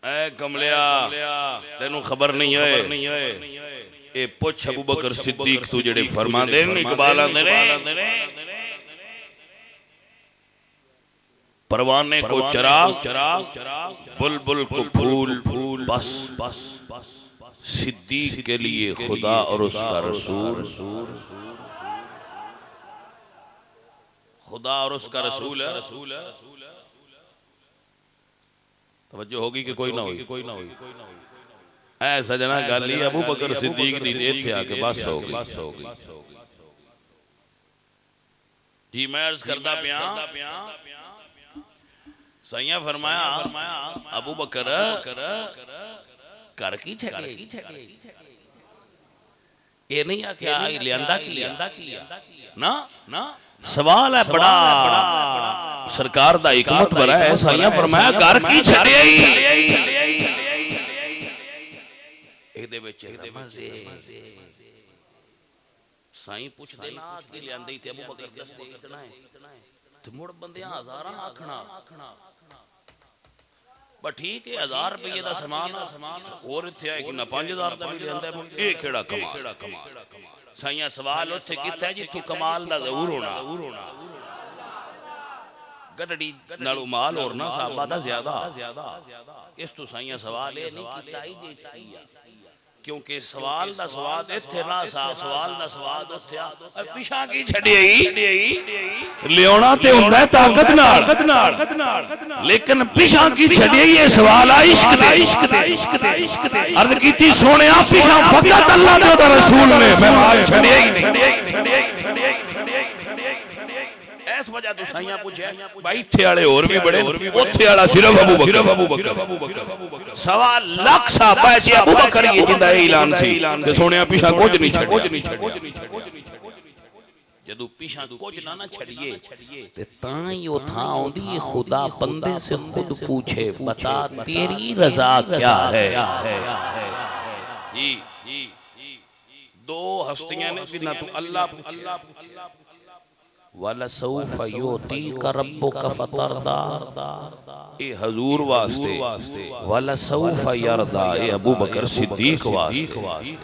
ऐ कमलिया तेनू खबर नहीं है ए पुछ अबू बकर सिद्दीक तू जेड़े फरमांदे ने इकबाल आंदे ने परवाने को चराग बुलबुल को फूल बस सिद्दीक के लिए खुदा और उसका रसूल, खुदा और उसका रसूल है। तवज्जो होगी कि कोई ना होगी? ऐ सजना गल ही अबू बकर सिद्दीक दी इत्थे आके बस हो गई जी। मैं अर्ज करदा पिया सैया फरमाया अबू बकर कर की छड़ी ये नहीं आख्या लियांदा की ना सवाल है बड़ा सरकार दा हिकमत बड़ा है। सैया फरमाया कर की छड़िया एदे विच मजे साईं पुछदे ना कि लियांदे ते अबू बकर दस दे इतना है ते मुड़ बंदे हजारां आखना पर ठीक है 1000 रुपये का समान और इत्थे है कि ना 5000 का भी लियांदा है। ये केड़ा कमाल साईं सवाल उत्थे कित्ता जिथों कमाल दा ज़हूर होना गड्डी नालों माल और ना साहबा दा ज्यादा इस तो साईं सवाल ये नहीं कीता ही देती क्योंकि सवाल दा स्वाद इत्थे ना सवाल दा स्वाद उत्थे पिछा की छड़ियाई लियोना ते हुंदा है ताकत नाल लेकिन पिछा की छड़ियाई ये सवाल आ इश्क दे अर्ज कीती सोनिया पिछा फकत अल्लाह दे और रसूल ने मैं माल छड़ियाई नहीं इस वजह तो साईं पूछे भाई इत्थे वाले और भी बड़े ओथे वाला सिर्फ अबू बकर सवाल लाख साहबा है जी अबू बकर ये जिंदा ऐलान सी ते सोनिया पीछा कुछ नहीं छड़िया जदों पीछा कुछ ना छड़िए ते तां ही ओ थां आउंदी खुदा बंदे से खुद पूछे बता तेरी रजा क्या है जी। दो हस्तियां ने जिन्ना तू अल्लाह वाला सौफ युतीका रब्बुका फतरदा ए हजूर वास्ते वाला सौफ यरदा ए अबू बकर सिद्दीक वास्ते